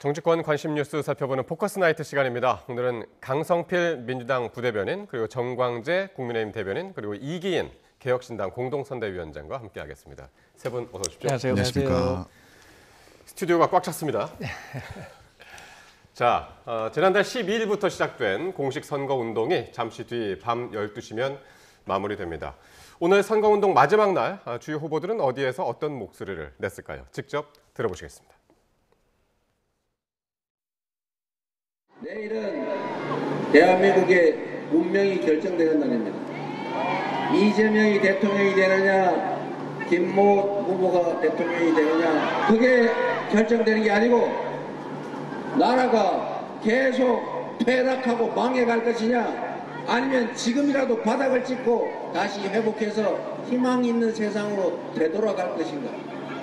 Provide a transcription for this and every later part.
정치권 관심 뉴스 살펴보는 포커스 나이트 시간입니다. 오늘은 강성필 민주당 부대변인, 그리고 정광재 국민의힘 대변인, 그리고 이기인 개혁신당 공동선대위원장과 함께하겠습니다. 세 분 어서 오십시오. 안녕하세요. 스튜디오가 꽉 찼습니다. 자, 지난달 12일부터 시작된 공식 선거운동이 잠시 뒤 밤 12시면 마무리됩니다. 오늘 선거운동 마지막 날 주요 후보들은 어디에서 어떤 목소리를 냈을까요? 직접 들어보시겠습니다. 내일은 대한민국의 운명이 결정되는 날입니다. 이재명이 대통령이 되느냐, 김모 후보가 대통령이 되느냐, 그게 결정되는 게 아니고 나라가 계속 퇴락하고 망해갈 것이냐, 아니면 지금이라도 바닥을 찍고 다시 회복해서 희망 있는 세상으로 되돌아갈 것인가,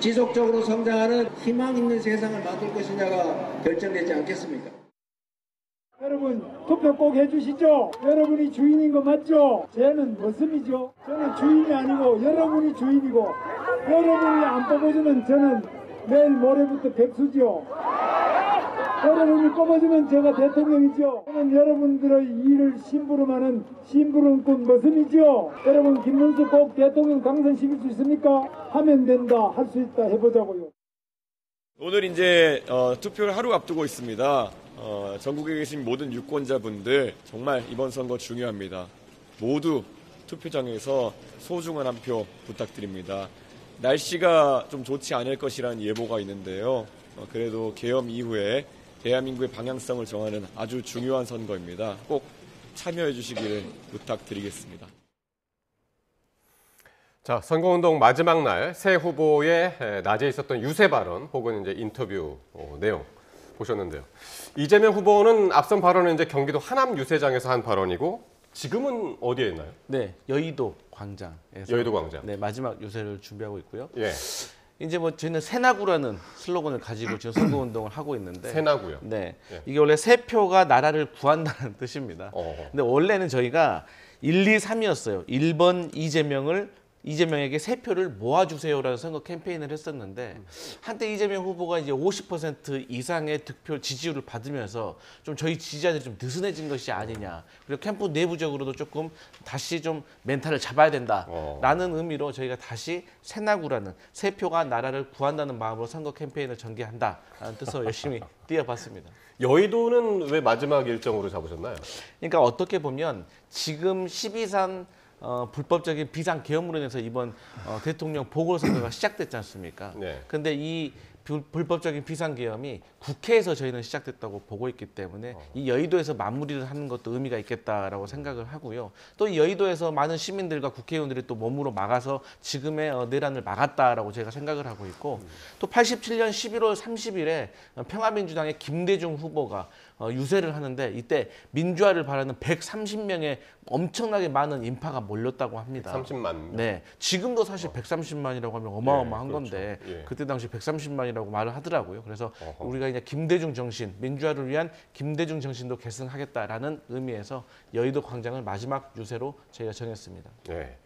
지속적으로 성장하는 희망 있는 세상을 만들 것이냐가 결정되지 않겠습니까? 여러분 투표 꼭 해주시죠. 여러분이 주인인 거 맞죠? 쟤는 머슴이죠. 저는 주인이 아니고 여러분이 주인이고, 여러분이 안 뽑아주면 저는 내일 모레부터 백수죠. 여러분이 뽑아주면 제가 대통령이죠. 저는 여러분들의 일을 심부름하는 심부름꾼 머슴이죠. 여러분 김문수 꼭 대통령 당선시킬 수 있습니까? 하면 된다, 할 수 있다, 해보자고요. 오늘 이제 투표를 하루 앞두고 있습니다. 전국에 계신 모든 유권자분들 정말 이번 선거 중요합니다. 모두 투표장에서 소중한 한 표 부탁드립니다. 날씨가 좀 좋지 않을 것이라는 예보가 있는데요. 그래도 계엄 이후에 대한민국의 방향성을 정하는 아주 중요한 선거입니다. 꼭 참여해 주시기를 부탁드리겠습니다. 자, 선거운동 마지막 날 새 후보의 낮에 있었던 유세 발언 혹은 이제 인터뷰 내용 보셨는데요. 이재명 후보는 앞선 발언은 이제 경기도 하남 유세장에서 한 발언이고 지금은 어디에 있나요? 네, 여의도 광장에서. 여의도 광장. 네, 마지막 유세를 준비하고 있고요. 예. 이제 뭐 저희는 새나구라는 슬로건을 가지고 지금 선거운동을 하고 있는데. 새나구요. 네, 예. 이게 원래 새 표가 나라를 구한다는 뜻입니다. 근데 원래는 저희가 1, 2, 3이었어요. 1번 이재명에게 새 표를 모아주세요라는 선거 캠페인을 했었는데, 한때 이재명 후보가 이제 50% 이상의 득표 지지율을 받으면서 좀 저희 지지자들이 좀 느슨해진 것이 아니냐, 그리고 캠프 내부적으로도 조금 다시 좀 멘탈을 잡아야 된다라는 의미로 저희가 다시 새나구라는 새 표가 나라를 구한다는 마음으로 선거 캠페인을 전개한다라는 뜻으로 열심히 뛰어봤습니다. 여의도는 왜 마지막 일정으로 잡으셨나요? 그러니까 어떻게 보면 지금 12산 불법적인 비상 계엄으로 인해서 이번 대통령 보궐선거가 시작됐지 않습니까? 네. 근데 이 불법적인 비상 계엄이 국회에서 저희는 시작됐다고 보고 있기 때문에 이 여의도에서 마무리를 하는 것도 의미가 있겠다라고 생각을 하고요. 또 이 여의도에서 많은 시민들과 국회의원들이 또 몸으로 막아서 지금의 내란을 막았다라고 제가 생각을 하고 있고, 또 87년 11월 30일에 평화민주당의 김대중 후보가 유세를 하는데, 이때 민주화를 바라는 130명의 엄청나게 많은 인파가 몰렸다고 합니다. 30만 명. 네, 지금도 사실 130만이라고 하면 어마어마한 그렇죠. 건데 예. 그때 당시 130만이라고 말을 하더라고요. 그래서 우리가 이제 김대중 정신, 민주화를 위한 김대중 정신도 계승하겠다라는 의미에서 여의도 광장을 마지막 유세로 저희가 정했습니다. 네.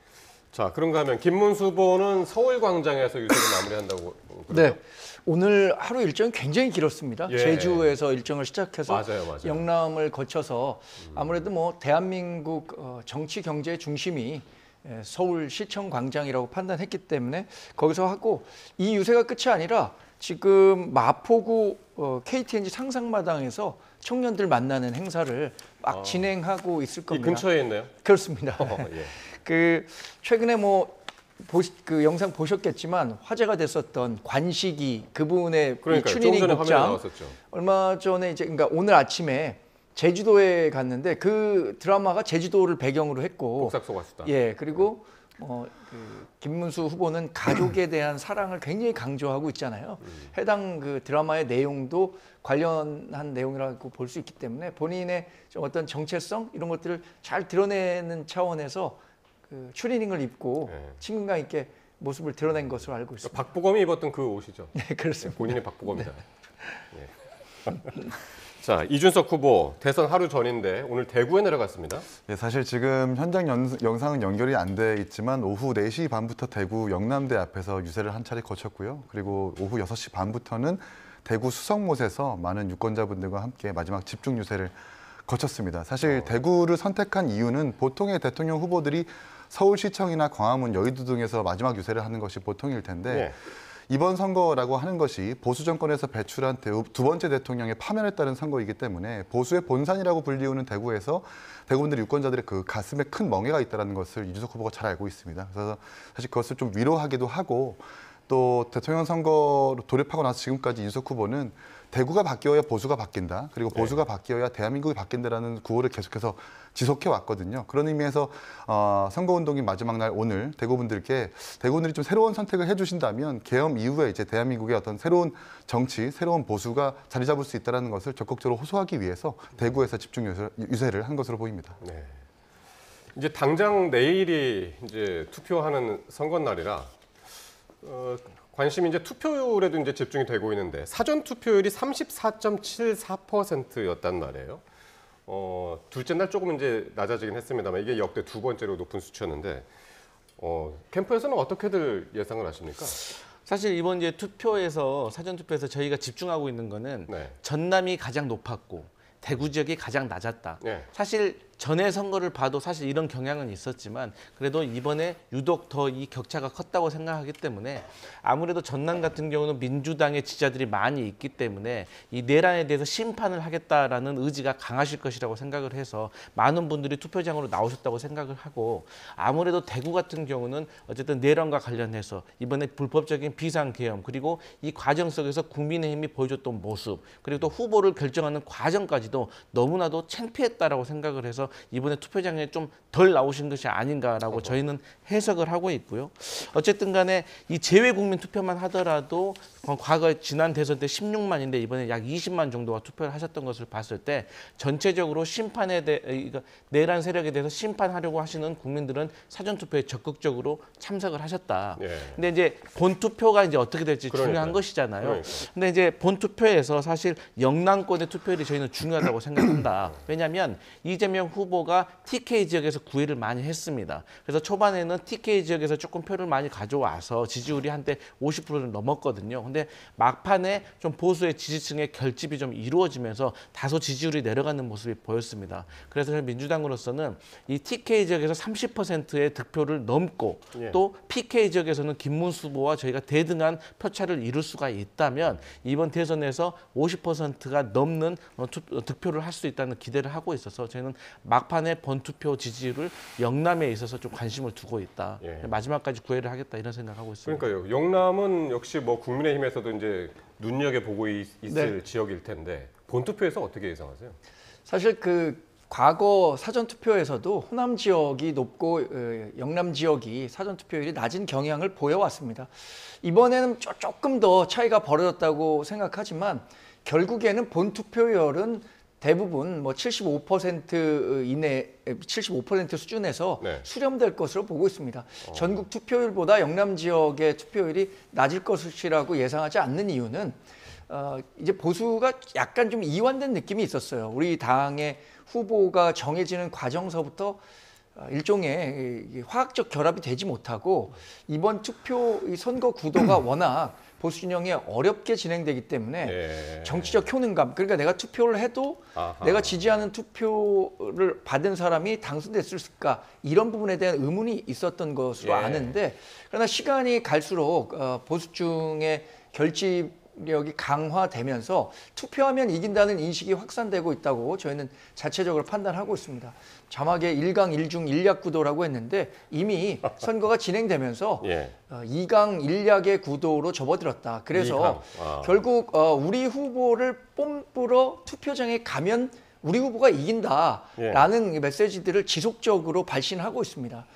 자, 그런가 하면 김문수 후보는 서울 광장에서 유세를 마무리한다고 그러죠? 네, 오늘 하루 일정이 굉장히 길었습니다. 예. 제주에서 일정을 시작해서 맞아요. 영남을 거쳐서 아무래도 뭐 대한민국 정치 경제의 중심이 서울 시청 광장이라고 판단했기 때문에 거기서 하고, 이 유세가 끝이 아니라 지금 마포구 KTNG 상상마당에서 청년들 만나는 행사를 막 진행하고 있을 이 겁니다. 근처에 있나요? 그렇습니다. 예. 그 최근에 그 영상 보셨겠지만 화제가 됐었던 관식이, 그분의 그러니까요. 추리닝 좀 전에 화면에 복장, 나왔었죠. 얼마 전에 이제, 그러니까 오늘 아침에 제주도에 갔는데 그 드라마가 제주도를 배경으로 했고, 복삭소가수다. 예, 그리고 그 김문수 후보는 가족에 대한 사랑을 굉장히 강조하고 있잖아요. 해당 그 드라마의 내용도 관련한 내용이라고 볼 수 있기 때문에 본인의 좀 어떤 정체성 이런 것들을 잘 드러내는 차원에서 그 추리닝을 입고 친근감 있게 모습을 드러낸 것으로 알고 있습니다. 박보검이 입었던 그 옷이죠. 네, 그렇습니다. 본인이 박보검이다. 예. 자, 이준석 후보 대선 하루 전인데 오늘 대구에 내려갔습니다. 네, 사실 지금 현장 영상은 연결이 안 돼 있지만 오후 4시 반부터 대구 영남대 앞에서 유세를 한 차례 거쳤고요. 그리고 오후 6시 반부터는 대구 수성못에서 많은 유권자분들과 함께 마지막 집중 유세를 거쳤습니다. 사실 대구를 선택한 이유는 보통의 대통령 후보들이 서울시청이나 광화문, 여의도 등에서 마지막 유세를 하는 것이 보통일 텐데 네. 이번 선거라고 하는 것이 보수 정권에서 배출한 두 번째 대통령의 파면에 따른 선거이기 때문에 보수의 본산이라고 불리우는 대구에서 대구분들 유권자들의 그 가슴에 큰 멍해가 있다는 것을 이준석 후보가 잘 알고 있습니다. 그래서 사실 그것을 좀 위로하기도 하고 또 대통령 선거로 돌입하고 나서 지금까지 이준석 후보는 대구가 바뀌어야 보수가 바뀐다. 그리고 보수가 바뀌어야 대한민국이 바뀐다라는 구호를 계속해서 지속해 왔거든요. 그런 의미에서 선거운동이 마지막 날 오늘 대구분들이 좀 새로운 선택을 해주신다면 계엄 이후에 이제 대한민국의 어떤 새로운 정치, 새로운 보수가 자리 잡을 수 있다는 것을 적극적으로 호소하기 위해서 대구에서 집중 유세를 한 것으로 보입니다. 네. 이제 당장 내일이 이제 투표하는 선거 날이라 관심이 이제 투표율에도 이제 집중이 되고 있는데 사전 투표율이 34.74%였단 말이에요. 둘째 날 조금 이제 낮아지긴 했습니다만 이게 역대 두 번째로 높은 수치였는데 캠프에서는 어떻게들 예상을 하십니까? 사실 이번 이제 투표에서 사전 투표에서 저희가 집중하고 있는 거는 네. 전남이 가장 높았고 대구 지역이 가장 낮았다. 네. 사실 전에 선거를 봐도 사실 이런 경향은 있었지만 그래도 이번에 유독 더 이 격차가 컸다고 생각하기 때문에 아무래도 전남 같은 경우는 민주당의 지지자들이 많이 있기 때문에 이 내란에 대해서 심판을 하겠다라는 의지가 강하실 것이라고 생각을 해서 많은 분들이 투표장으로 나오셨다고 생각을 하고 아무래도 대구 같은 경우는 어쨌든 내란과 관련해서 이번에 불법적인 비상계엄 그리고 이 과정 속에서 국민의힘이 보여줬던 모습 그리고 또 후보를 결정하는 과정까지도 너무나도 창피했다라고 생각을 해서 이번에 투표장에 좀 덜 나오신 것이 아닌가라고 저희는 해석을 하고 있고요. 어쨌든 간에 이 재외국민 투표만 하더라도 과거 지난 대선 때 16만인데 이번에 약 20만 정도가 투표를 하셨던 것을 봤을 때 전체적으로 심판에 대해 내란 세력에 대해서 심판하려고 하시는 국민들은 사전 투표에 적극적으로 참석을 하셨다. 예. 근데 이제 본 투표가 이제 어떻게 될지 중요한 그러니까요. 것이잖아요. 그러니까요. 근데 이제 본 투표에서 사실 영남권의 투표율이 저희는 중요하다고 생각한다. 왜냐하면 이재명 후보가 TK 지역에서 구애를 많이 했습니다. 그래서 초반에는 TK 지역에서 조금 표를 많이 가져와서 지지율이 한때 50%를 넘었거든요. 근데 막판에 좀 보수의 지지층의 결집이 좀 이루어지면서 다소 지지율이 내려가는 모습이 보였습니다. 그래서 민주당으로서는 이 TK 지역에서 30%의 득표를 넘고 예. 또 PK 지역에서는 김문수 후보와 저희가 대등한 표차를 이룰 수가 있다면 이번 대선에서 50%가 넘는 득표를 할 수 있다는 기대를 하고 있어서 저희는 막판에 본투표 지지율을 영남에 있어서 좀 관심을 두고 있다. 예. 마지막까지 구애를 하겠다 이런 생각하고 있습니다. 그러니까요. 영남은 역시 뭐 국민의힘에서도 이제 눈여겨 보고 있을 네. 지역일 텐데 본투표에서 어떻게 예상하세요? 사실 그 과거 사전 투표에서도 호남 지역이 높고 영남 지역이 사전 투표율이 낮은 경향을 보여왔습니다. 이번에는 조금 더 차이가 벌어졌다고 생각하지만 결국에는 본 투표율은 대부분 뭐 75% 이내, 75% 수준에서 네. 수렴될 것으로 보고 있습니다. 전국 투표율보다 영남 지역의 투표율이 낮을 것이라고 예상하지 않는 이유는 이제 보수가 약간 좀 이완된 느낌이 있었어요. 우리 당의 후보가 정해지는 과정서부터 일종의 화학적 결합이 되지 못하고 이번 투표 선거 구도가 워낙 보수 진영에 어렵게 진행되기 때문에 예. 정치적 효능감, 그러니까 내가 투표를 해도 아하. 내가 지지하는 투표를 받은 사람이 당선됐을까 이런 부분에 대한 의문이 있었던 것으로 예. 아는데 그러나 시간이 갈수록 보수층의 결집력이 강화되면서 투표하면 이긴다는 인식이 확산되고 있다고 저희는 자체적으로 판단하고 있습니다. 자막에 1강 1중 1약 구도라고 했는데 이미 선거가 진행되면서 예. 2강 1약의 구도로 접어들었다. 그래서 결국 우리 후보를 뽑으러 투표장에 가면 우리 후보가 이긴다라는 메시지들을 지속적으로 발신하고 있습니다.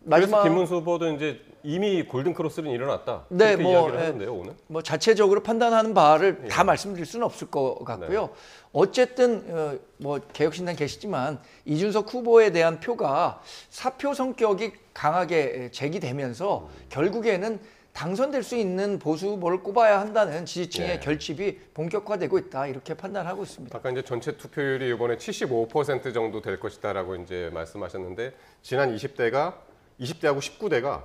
그래서 김문수 후보도 이제 이미 골든 크로스는 일어났다. 네, 그렇게 이야기를 하는데요, 오늘. 뭐 자체적으로 판단하는 바를 다 말씀드릴 수는 없을 것 같고요. 네. 어쨌든 뭐 개혁신당 계시지만 이준석 후보에 대한 표가 사표 성격이 강하게 제기되면서 결국에는 당선될 수 있는 보수 후보를 꼽아야 한다는 지지층의 네. 결집이 본격화되고 있다 이렇게 판단하고 있습니다. 아까 이제 전체 투표율이 이번에 75% 정도 될 것이다라고 이제 말씀하셨는데 지난 20대하고 19대가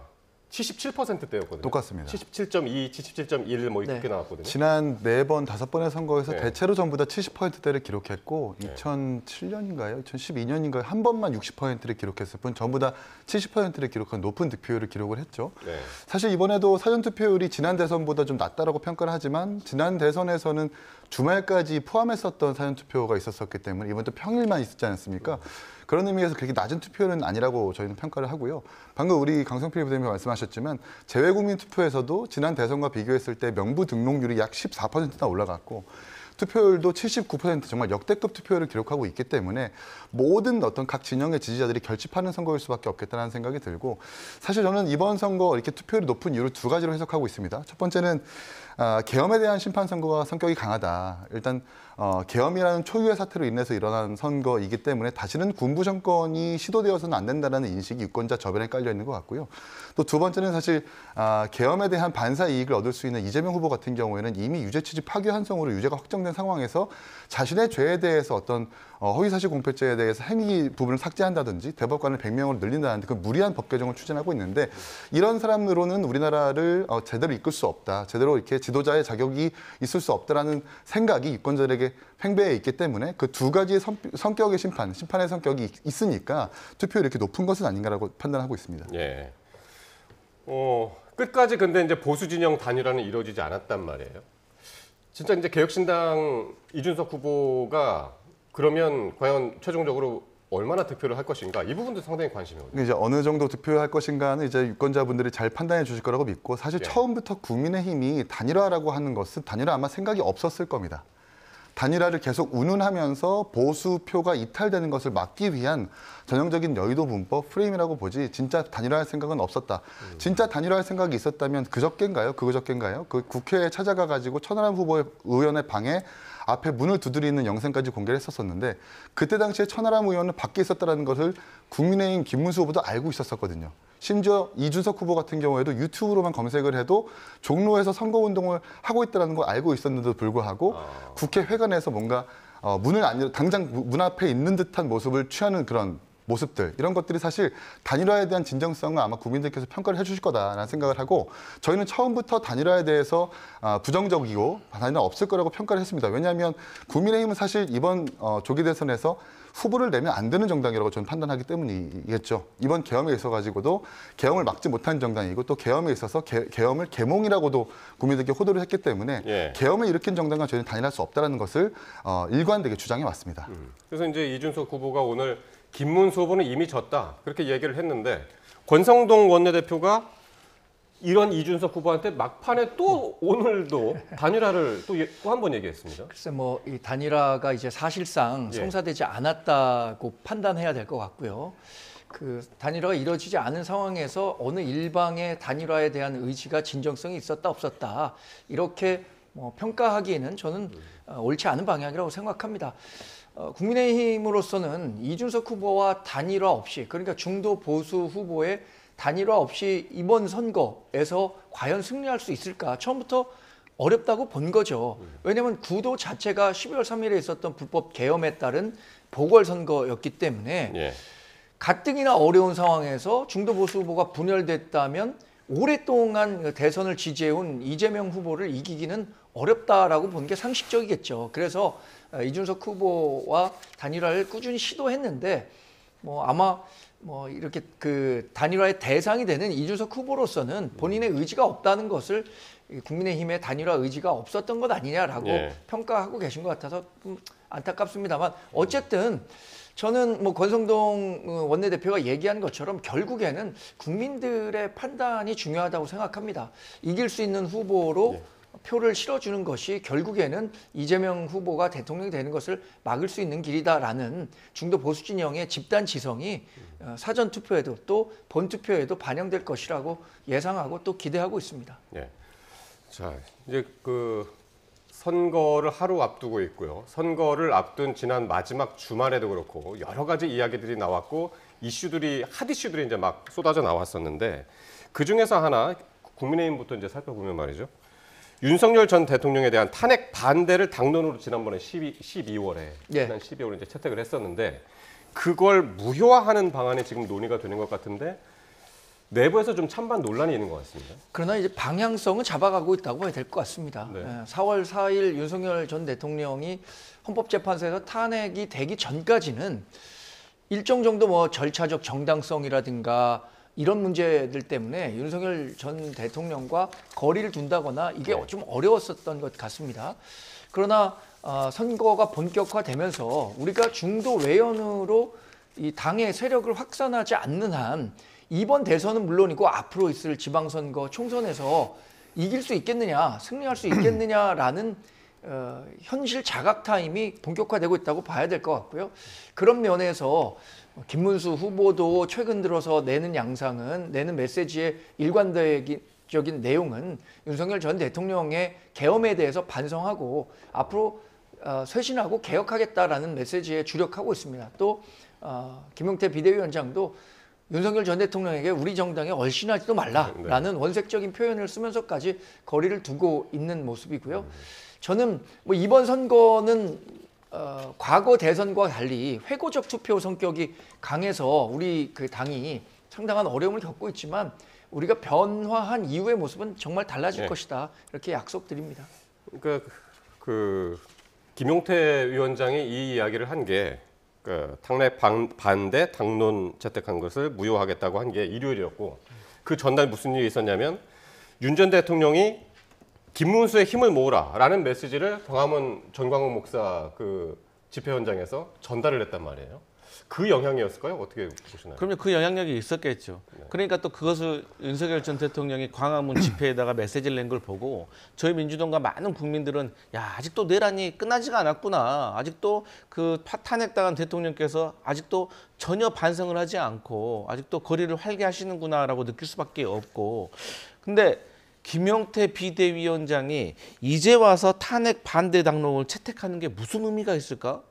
77%대였거든요. 똑같습니다. 77.2, 77.1 뭐 이렇게 네. 나왔거든요. 지난 4번, 5번의 선거에서 네. 대체로 전부 다 70%대를 기록했고 2007년인가요? 2012년인가요? 한 번만 60%를 기록했을 뿐 전부 다 70%를 기록한 높은 득표율을 기록을 했죠. 네. 사실 이번에도 사전투표율이 지난 대선보다 좀 낮다라고 평가를 하지만 지난 대선에서는 주말까지 포함했었던 사전투표가 있었기 때문에 이번 또 평일만 있었지 않습니까? 그런 의미에서 그렇게 낮은 투표율은 아니라고 저희는 평가를 하고요. 방금 우리 강성필 부대님이 말씀하셨지만 재외국민 투표에서도 지난 대선과 비교했을 때 명부 등록률이 약 14%나 올라갔고 투표율도 79% 정말 역대급 투표율을 기록하고 있기 때문에 모든 어떤 각 진영의 지지자들이 결집하는 선거일 수밖에 없겠다는 생각이 들고 사실 저는 이번 선거 이렇게 투표율이 높은 이유를 두 가지로 해석하고 있습니다. 첫 번째는 계엄에 대한 심판 선거가 성격이 강하다. 일단 계엄이라는 초유의 사태로 인해서 일어난 선거이기 때문에 다시는 군부 정권이 시도되어서는 안 된다는 인식이 유권자 저변에 깔려 있는 것 같고요. 또 두 번째는 사실 계엄에 대한 반사 이익을 얻을 수 있는 이재명 후보 같은 경우에는 이미 유죄 취지 파기 환송으로 유죄가 확정된 상황에서 자신의 죄에 대해서 어떤 허위사실 공표죄에 대해서 행위 부분을 삭제한다든지 대법관을 100명으로 늘린다는 그 무리한 법 개정을 추진하고 있는데 이런 사람으로는 우리나라를 제대로 이끌 수 없다. 제대로 이렇게 지도자의 자격이 있을 수 없다라는 생각이 유권자들에게 팽배해 있기 때문에 그 두 가지의 성격의 심판의 성격이 있으니까 투표율이 이렇게 높은 것은 아닌가라고 판단하고 있습니다. 예. 끝까지 근데 이제 보수 진영 단일화는 이루어지지 않았단 말이에요. 진짜 이제 개혁신당 이준석 후보가 그러면 과연 최종적으로 얼마나 득표를 할 것인가 이 부분도 상당히 관심이 거든요. 이제 어느 정도 득표할 것인가는 이제 유권자분들이 잘 판단해 주실 거라고 믿고 사실 처음부터 국민의힘이 단일화라고 하는 것은 단일화 아마 생각이 없었을 겁니다. 단일화를 계속 운운하면서 보수표가 이탈되는 것을 막기 위한 전형적인 여의도 문법 프레임이라고 보지 진짜 단일화할 생각은 없었다. 진짜 단일화할 생각이 있었다면 그저께인가요? 그 국회에 찾아가 가지고 천하람 후보 의원의 방에 앞에 문을 두드리는 영상까지 공개를 했었었는데 그때 당시에 천하람 의원은 밖에 있었다는 것을 국민의힘 김문수 후보도 알고 있었었거든요. 심지어 이준석 후보 같은 경우에도 유튜브로만 검색을 해도 종로에서 선거운동을 하고 있다는 걸 알고 있었는데도 불구하고 국회 회관에서 뭔가 문을 안 열어 당장 문 앞에 있는 듯한 모습을 취하는 그런 모습들 이런 것들이 사실 단일화에 대한 진정성을 아마 국민들께서 평가를 해주실 거다라는 생각을 하고 저희는 처음부터 단일화에 대해서 부정적이고 단일화 없을 거라고 평가를 했습니다. 왜냐하면 국민의힘은 사실 이번 조기 대선에서 후보를 내면 안 되는 정당이라고 저는 판단하기 때문이겠죠. 이번 계엄에 있어가지고도 계엄을 막지 못한 정당이고 또 계엄에 있어서 계엄을 계몽이라고도 국민들께 호도를 했기 때문에 계엄을 일으킨 정당과 저희는 단일할 수 없다는 것을 일관되게 주장해 왔습니다. 그래서 이제 이준석 후보가 오늘 김문수 후보는 이미 졌다 그렇게 얘기를 했는데 권성동 원내대표가 이런 이준석 후보한테 막판에 또 오늘도 단일화를 또 한 번 얘기했습니다. 글쎄 뭐 이 단일화가 이제 사실상 성사되지 않았다고 판단해야 될 것 같고요. 그 단일화가 이루어지지 않은 상황에서 어느 일방의 단일화에 대한 의지가 진정성이 있었다 없었다 이렇게 뭐 평가하기에는 저는 옳지 않은 방향이라고 생각합니다. 국민의힘으로서는 이준석 후보와 단일화 없이 그러니까 중도 보수 후보의 단일화 없이 이번 선거에서 과연 승리할 수 있을까 처음부터 어렵다고 본 거죠. 왜냐하면 구도 자체가 12월 3일에 있었던 불법 계엄에 따른 보궐선거였기 때문에 가뜩이나 어려운 상황에서 중도 보수 후보가 분열됐다면 오랫동안 대선을 지지해온 이재명 후보를 이기기는 어렵다라고 보는 게 상식적이겠죠. 그래서 이준석 후보와 단일화를 꾸준히 시도했는데 뭐 아마 뭐 이렇게 그 단일화의 대상이 되는 이준석 후보로서는 본인의 의지가 없다는 것을 국민의힘의 단일화 의지가 없었던 것 아니냐라고 평가하고 계신 것 같아서 좀 안타깝습니다만 어쨌든 저는 뭐 권성동 원내대표가 얘기한 것처럼 결국에는 국민들의 판단이 중요하다고 생각합니다. 이길 수 있는 후보로 표를 실어주는 것이 결국에는 이재명 후보가 대통령이 되는 것을 막을 수 있는 길이다라는 중도 보수 진영의 집단 지성이 사전 투표에도 또 본 투표에도 반영될 것이라고 예상하고 또 기대하고 있습니다. 자, 이제 그 선거를 하루 앞두고 있고요. 선거를 앞둔 지난 마지막 주말에도 그렇고 여러 가지 이야기들이 나왔고 핫 이슈들이 이제 막 쏟아져 나왔었는데 그 중에서 하나 국민의힘부터 이제 살펴보면 말이죠. 윤석열 전 대통령에 대한 탄핵 반대를 당론으로 지난번에 12월에 지난 12월에 이제 채택을 했었는데 그걸 무효화하는 방안이 지금 논의가 되는 것 같은데 내부에서 좀 찬반 논란이 있는 것 같습니다. 그러나 이제 방향성은 잡아가고 있다고 봐야 될 것 같습니다. 네. 4월 4일 윤석열 전 대통령이 헌법재판소에서 탄핵이 되기 전까지는 일정 정도 뭐 절차적 정당성이라든가 이런 문제들 때문에 윤석열 전 대통령과 거리를 둔다거나 이게 좀 어려웠었던 것 같습니다. 그러나 선거가 본격화되면서 우리가 중도 외연으로 이 당의 세력을 확산하지 않는 한 이번 대선은 물론이고 앞으로 있을 지방선거, 총선에서 이길 수 있겠느냐, 승리할 수 있겠느냐라는 현실 자각 타임이 본격화되고 있다고 봐야 될 것 같고요. 그런 면에서 김문수 후보도 최근 들어서 내는 메시지의 일관되적인 내용은 윤석열 전 대통령의 계엄에 대해서 반성하고 앞으로 쇄신하고 개혁하겠다라는 메시지에 주력하고 있습니다. 또 김용태 비대위원장도 윤석열 전 대통령에게 우리 정당에 얼씬하지도 말라라는 원색적인 표현을 쓰면서까지 거리를 두고 있는 모습이고요. 저는 뭐 이번 선거는 과거 대선과 달리 회고적 투표 성격이 강해서 우리 그 당이 상당한 어려움을 겪고 있지만 우리가 변화한 이후의 모습은 정말 달라질 것이다. 이렇게 약속드립니다. 그러니까 그 김용태 위원장이 이 이야기를 한 게 탄핵 반대 당론 채택한 것을 무효하겠다고 한 게 일요일이었고 그 전날 무슨 일이 있었냐면 윤 전 대통령이 김문수의 힘을 모으라라는 메시지를 광화문 전광훈 목사 그 집회 현장에서 전달을 했단 말이에요. 그 영향이었을까요? 어떻게 보시나요? 그럼요. 그 영향력이 있었겠죠. 그러니까 또 그것을 윤석열 전 대통령이 광화문 집회에다가 메시지를 낸 걸 보고 저희 민주당과 많은 국민들은 야 아직도 내란이 끝나지가 않았구나. 아직도 그 탄핵당한 대통령께서 아직도 전혀 반성을 하지 않고 아직도 거리를 활개하시는구나라고 느낄 수밖에 없고 근데 김용태 비대위원장이 이제 와서 탄핵 반대 당론을 채택하는 게 무슨 의미가 있을까?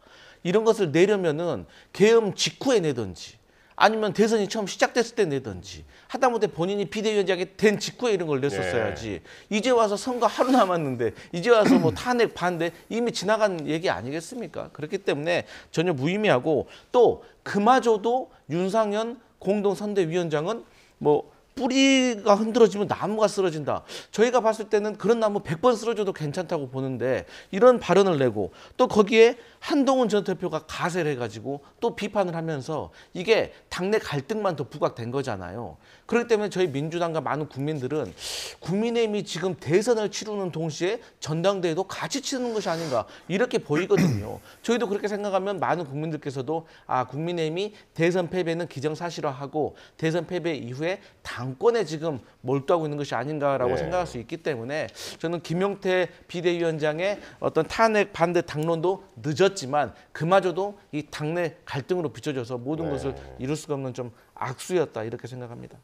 이런 것을 내려면은 계엄 직후에 내든지 아니면 대선이 처음 시작됐을 때 내든지 하다못해 본인이 비대위원장이 된 직후에 이런 걸 냈었어야지. 이제 와서 선거 하루 남았는데 이제 와서 뭐 탄핵 반대 이미 지나간 얘기 아니겠습니까? 그렇기 때문에 전혀 무의미하고 또 그마저도 윤상현 공동선대위원장은 뭐 뿌리가 흔들어지면 나무가 쓰러진다. 저희가 봤을 때는 그런 나무 100번 쓰러져도 괜찮다고 보는데 이런 발언을 내고 또 거기에 한동훈 전 대표가 가세를 해가지고 또 비판을 하면서 이게 당내 갈등만 더 부각된 거잖아요. 그렇기 때문에 저희 민주당과 많은 국민들은 국민의힘이 지금 대선을 치르는 동시에 전당대회도 같이 치르는 것이 아닌가 이렇게 보이거든요. 저희도 그렇게 생각하면 많은 국민들께서도 국민의힘이 대선 패배는 기정사실화하고 대선 패배 이후에 당권에 지금 몰두하고 있는 것이 아닌가라고 생각할 수 있기 때문에 저는 김용태 비대위원장의 어떤 탄핵 반대 당론도 늦었지만 그마저도 이 당내 갈등으로 비춰져서 모든 것을 이룰 수가 없는 좀 악수였다 이렇게 생각합니다.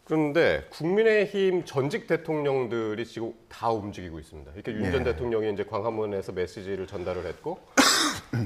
그런데 국민의힘 전직 대통령들이 지금 다 움직이고 있습니다. 이렇게 윤 전 대통령이 이제 광화문에서 메시지를 전달을 했고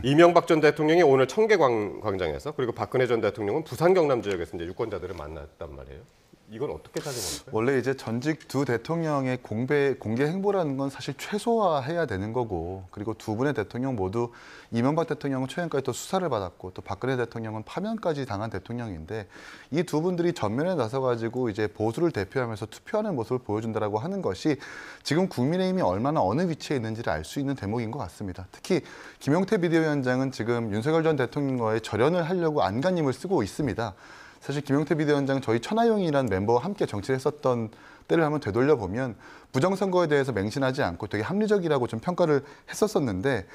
이명박 전 대통령이 오늘 청계광장에서 그리고 박근혜 전 대통령은 부산 경남 지역에서 이제 유권자들을 만났단 말이에요. 이건 어떻게 따져봅니까? 원래 이제 전직 두 대통령의 공개 행보라는 건 사실 최소화해야 되는 거고 그리고 두 분의 대통령 모두 이명박 대통령은 최근까지 또 수사를 받았고 또 박근혜 대통령은 파면까지 당한 대통령인데 이 두 분들이 전면에 나서가지고 이제 보수를 대표하면서 투표하는 모습을 보여준다라고 하는 것이 지금 국민의힘이 얼마나 어느 위치에 있는지를 알 수 있는 대목인 것 같습니다. 특히 김용태 비대위원장은 지금 윤석열 전 대통령과의 절연을 하려고 안간힘을 쓰고 있습니다. 사실 김용태 비대위원장 저희 천하용이라는 멤버와 함께 정치를 했었던 때를 한번 되돌려보면 부정선거에 대해서 맹신하지 않고 되게 합리적이라고 좀 평가를 했었었는데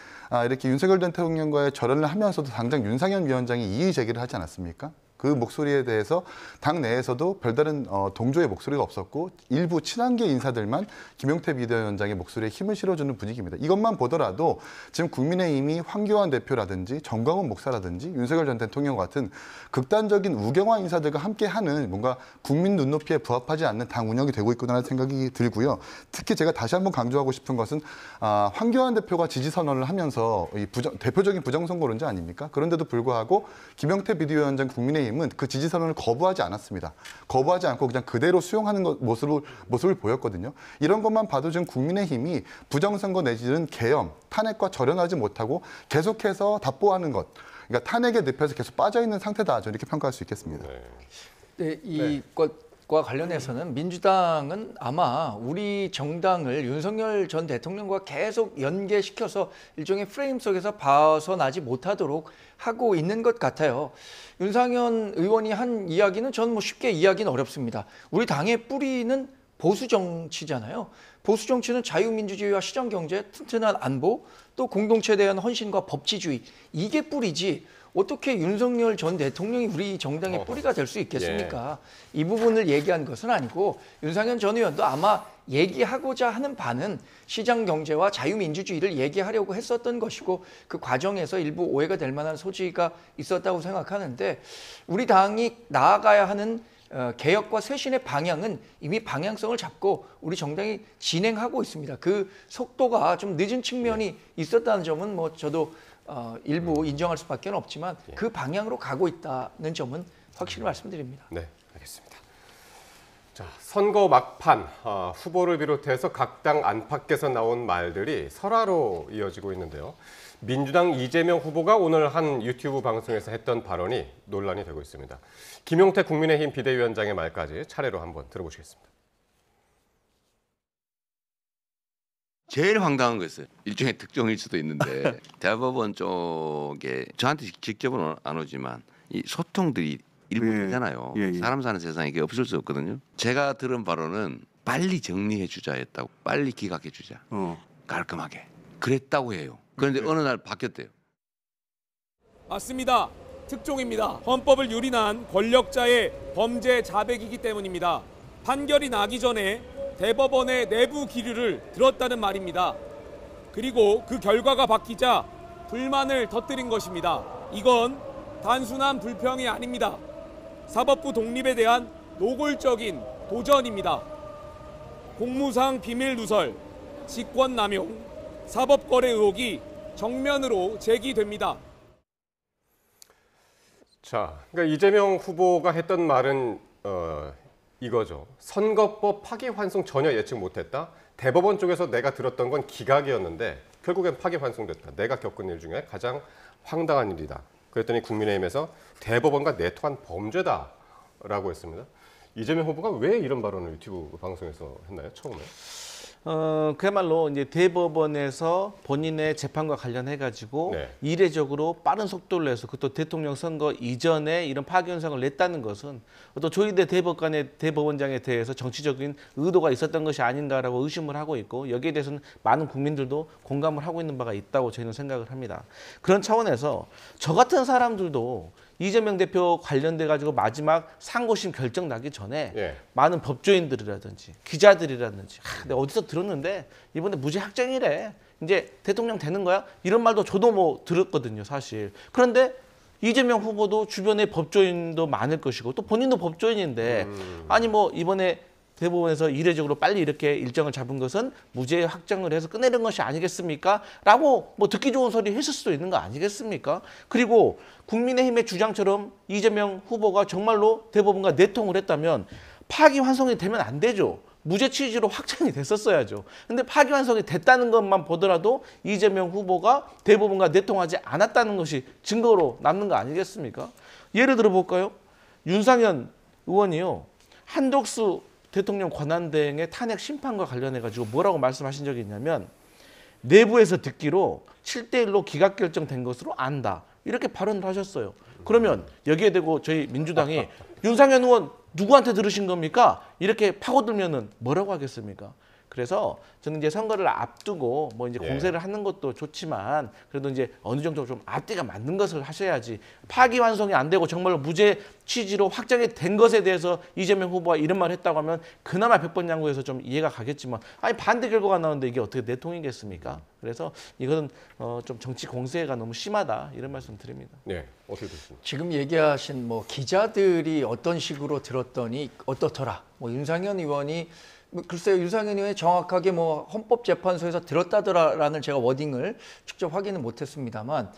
이렇게 윤석열 대통령과의 절연을 하면서도 당장 윤상현 위원장이 이의 제기를 하지 않았습니까? 그 목소리에 대해서 당 내에서도 별다른 동조의 목소리가 없었고 일부 친한계 인사들만 김용태 비대위원장의 목소리에 힘을 실어주는 분위기입니다. 이것만 보더라도 지금 국민의힘이 황교안 대표라든지 정광훈 목사라든지 윤석열 전 대통령 같은 극단적인 우경화 인사들과 함께하는 뭔가 국민 눈높이에 부합하지 않는 당 운영이 되고 있구나라는 생각이 들고요. 특히 제가 다시 한번 강조하고 싶은 것은 황교안 대표가 지지 선언을 하면서 대표적인 부정선거론자 아닙니까? 그런데도 불구하고 김용태 비대위원장 국민의힘 그 지지 선언을 거부하지 않았습니다. 거부하지 않고 그냥 그대로 수용하는 모습을 보였거든요. 이런 것만 봐도 지금 국민의힘이 부정선거 내지는 계엄, 탄핵과 절연하지 못하고 계속해서 답보하는 것. 그러니까 탄핵의 늪에서 계속 빠져 있는 상태다. 저는 이렇게 평가할 수 있겠습니다. 네, 이것 것과 관련해서는 민주당은 아마 우리 정당을 윤석열 전 대통령과 계속 연계시켜서 일종의 프레임 속에서 벗어나지 못하도록 하고 있는 것 같아요. 윤상현 의원이 한 이야기는 저는 뭐 쉽게 이해하기는 어렵습니다. 우리 당의 뿌리는 보수 정치잖아요. 보수 정치는 자유민주주의와 시장경제, 튼튼한 안보, 또 공동체에 대한 헌신과 법치주의, 이게 뿌리지 어떻게 윤석열 전 대통령이 우리 정당의 뿌리가 될 수 있겠습니까? 이 부분을 얘기한 것은 아니고 윤상현 전 의원도 아마 얘기하고자 하는 바는 시장경제와 자유민주주의를 얘기하려고 했었던 것이고 그 과정에서 일부 오해가 될 만한 소지가 있었다고 생각하는데 우리 당이 나아가야 하는 개혁과 쇄신의 방향은 이미 방향성을 잡고 우리 정당이 진행하고 있습니다. 그 속도가 좀 늦은 측면이 있었다는 점은 뭐 저도 일부 인정할 수밖에 없지만 그 방향으로 가고 있다는 점은 확실히 말씀드립니다. 네, 알겠습니다. 자, 선거 막판 후보를 비롯해서 각 당 안팎에서 나온 말들이 설화로 이어지고 있는데요. 민주당 이재명 후보가 오늘 한 유튜브 방송에서 했던 발언이 논란이 되고 있습니다. 김용태 국민의힘 비대위원장의 말까지 차례로 한번 들어보시겠습니다. 제일 황당한 거였어요. 일종의 특종일 수도 있는데 대법원 쪽에 저한테 직접은 안 오지만 이 소통들이 일부잖아요. 사람 사는 세상에 이게 없을 수 없거든요. 제가 들은 바로는 빨리 정리해 주자였다고. 빨리 기각해 주자. 깔끔하게. 그랬다고 해요. 그런데 어느 날 바뀌었대요. 맞습니다. 특종입니다. 헌법을 유린한 권력자의 범죄 자백이기 때문입니다. 판결이 나기 전에 대법원의 내부 기류를 들었다는 말입니다. 그리고 그 결과가 바뀌자 불만을 터뜨린 것입니다. 이건 단순한 불평이 아닙니다. 사법부 독립에 대한 노골적인 도전입니다. 공무상 비밀 누설, 직권 남용, 사법거래 의혹이 정면으로 제기됩니다. 자, 그러니까 이재명 후보가 했던 말은 이거죠. 선거법 파기환송 전혀 예측 못했다. 대법원 쪽에서 내가 들었던 건 기각이었는데 결국엔 파기환송됐다. 내가 겪은 일 중에 가장 황당한 일이다. 그랬더니 국민의힘에서 대법원과 내통한 범죄다라고 했습니다. 이재명 후보가 왜 이런 발언을 유튜브 방송에서 했나요? 처음에? 그야말로 이제 대법원에서 본인의 재판과 관련해 가지고 이례적으로 빠른 속도를 내서 그것도 대통령 선거 이전에 이런 파기환송을 냈다는 것은 또 조희대 대법원장에 대해서 정치적인 의도가 있었던 것이 아닌가라고 의심을 하고 있고 여기에 대해서는 많은 국민들도 공감을 하고 있는 바가 있다고 저희는 생각을 합니다. 그런 차원에서 저 같은 사람들도 이재명 대표 관련돼 가지고 마지막 상고심 결정 나기 전에 많은 법조인들이라든지 기자들이라든지 내가 어디서 들었는데 이번에 무죄 확정이래. 이제 대통령 되는 거야? 이런 말도 저도 뭐 들었거든요, 사실. 그런데 이재명 후보도 주변에 법조인도 많을 것이고 또 본인도 법조인인데 아니 뭐 이번에 대법원에서 이례적으로 빨리 이렇게 일정을 잡은 것은 무죄 확정을 해서 끝내는 것이 아니겠습니까? 라고 뭐 듣기 좋은 소리 했을 수도 있는 거 아니겠습니까? 그리고 국민의힘의 주장처럼 이재명 후보가 정말로 대법원과 내통을 했다면 파기환송이 되면 안 되죠. 무죄 취지로 확정이 됐었어야죠. 근데 파기환송이 됐다는 것만 보더라도 이재명 후보가 대법원과 내통하지 않았다는 것이 증거로 남는 거 아니겠습니까? 예를 들어 볼까요? 윤상현 의원이요. 한덕수 대통령 권한대행의 탄핵 심판과 관련해 가지고 뭐라고 말씀하신 적이 있냐면 내부에서 듣기로 7대1로 기각 결정된 것으로 안다. 이렇게 발언을 하셨어요. 그러면 여기에 대고 저희 민주당이 윤상현 의원 누구한테 들으신 겁니까? 이렇게 파고들면은 뭐라고 하겠습니까? 그래서 저는 이제 선거를 앞두고 뭐 이제 공세를 하는 것도 좋지만 그래도 이제 어느 정도 좀 앞뒤가 맞는 것을 하셔야지 파기환송이 안 되고 정말로 무죄 취지로 확정이 된 것에 대해서 이재명 후보가 이런 말을 했다고 하면 그나마 백번양구에서 좀 이해가 가겠지만 아니 반대 결과가 나오는데 이게 어떻게 내통이겠습니까? 그래서 이거는 좀 정치 공세가 너무 심하다 이런 말씀 드립니다. 네, 어떻게 보십니까? 지금 얘기하신 뭐 기자들이 어떤 식으로 들었더니 어떻더라. 뭐 윤상현 의원이 글쎄요, 윤상현 의원이 정확하게 뭐 헌법재판소에서 들었다더라라는 제가 워딩을 직접 확인은 못했습니다만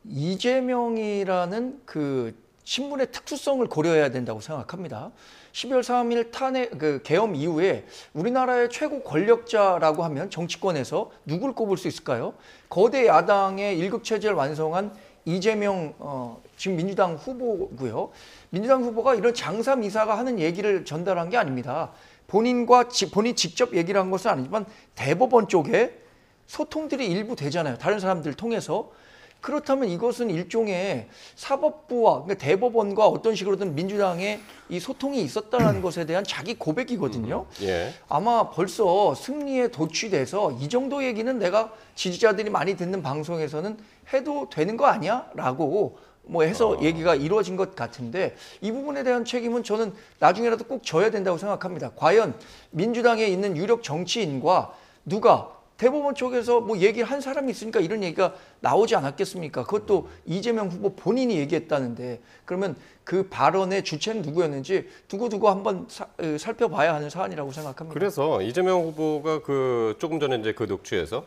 이재명이라는 그 신분의 특수성을 고려해야 된다고 생각합니다. 12월 3일 탄핵 계엄 이후에 우리나라의 최고 권력자라고 하면 정치권에서 누굴 꼽을 수 있을까요? 거대 야당의 일극 체제를 완성한 이재명 지금 민주당 후보고요. 민주당 후보가 이런 장사미사가 하는 얘기를 전달한 게 아닙니다. 본인이 직접 얘기를 한 것은 아니지만 대법원 쪽에 소통들이 일부 되잖아요. 다른 사람들 통해서. 그렇다면 이것은 일종의 사법부와 그러니까 대법원과 어떤 식으로든 민주당의 이 소통이 있었다는 것에 대한 자기 고백이거든요. 예. 아마 벌써 승리에 도취돼서 이 정도 얘기는 내가 지지자들이 많이 듣는 방송에서는 해도 되는 거 아니야? 라고 뭐 해서 얘기가 이루어진 것 같은데 이 부분에 대한 책임은 저는 나중에라도 꼭 져야 된다고 생각합니다. 과연 민주당에 있는 유력 정치인과 누가 대법원 쪽에서 뭐 얘기를 한 사람이 있으니까 이런 얘기가 나오지 않았겠습니까? 그것도 이재명 후보 본인이 얘기했다는데 그러면 그 발언의 주체는 누구였는지 두고두고 한번 살펴봐야 하는 사안이라고 생각합니다. 그래서 이재명 후보가 조금 전에 이제 그 녹취에서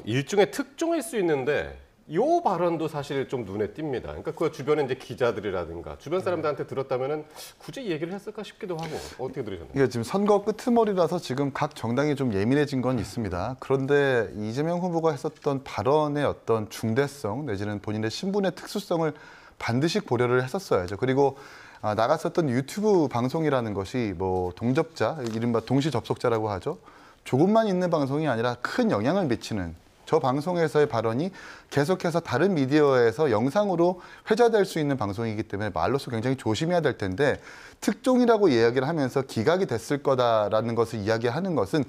일종의 특종일 수 있는데 이 발언도 사실 좀 눈에 띕니다. 그러니까 그 주변에 이제 기자들이라든가 주변 사람들한테 들었다면은 굳이 얘기를 했을까 싶기도 하고 어떻게 들으셨나요? 이게 지금 선거 끄트머리라서 지금 각 정당이 좀 예민해진 건 있습니다. 그런데 이재명 후보가 했었던 발언의 어떤 중대성 내지는 본인의 신분의 특수성을 반드시 고려를 했었어야죠. 그리고 나갔었던 유튜브 방송이라는 것이 뭐 동접자, 이른바 동시 접속자라고 하죠. 조금만 있는 방송이 아니라 큰 영향을 미치는 저 방송에서의 발언이 계속해서 다른 미디어에서 영상으로 회자될 수 있는 방송이기 때문에 말로써 굉장히 조심해야 될 텐데 특종이라고 이야기를 하면서 기각이 됐을 거다라는 것을 이야기하는 것은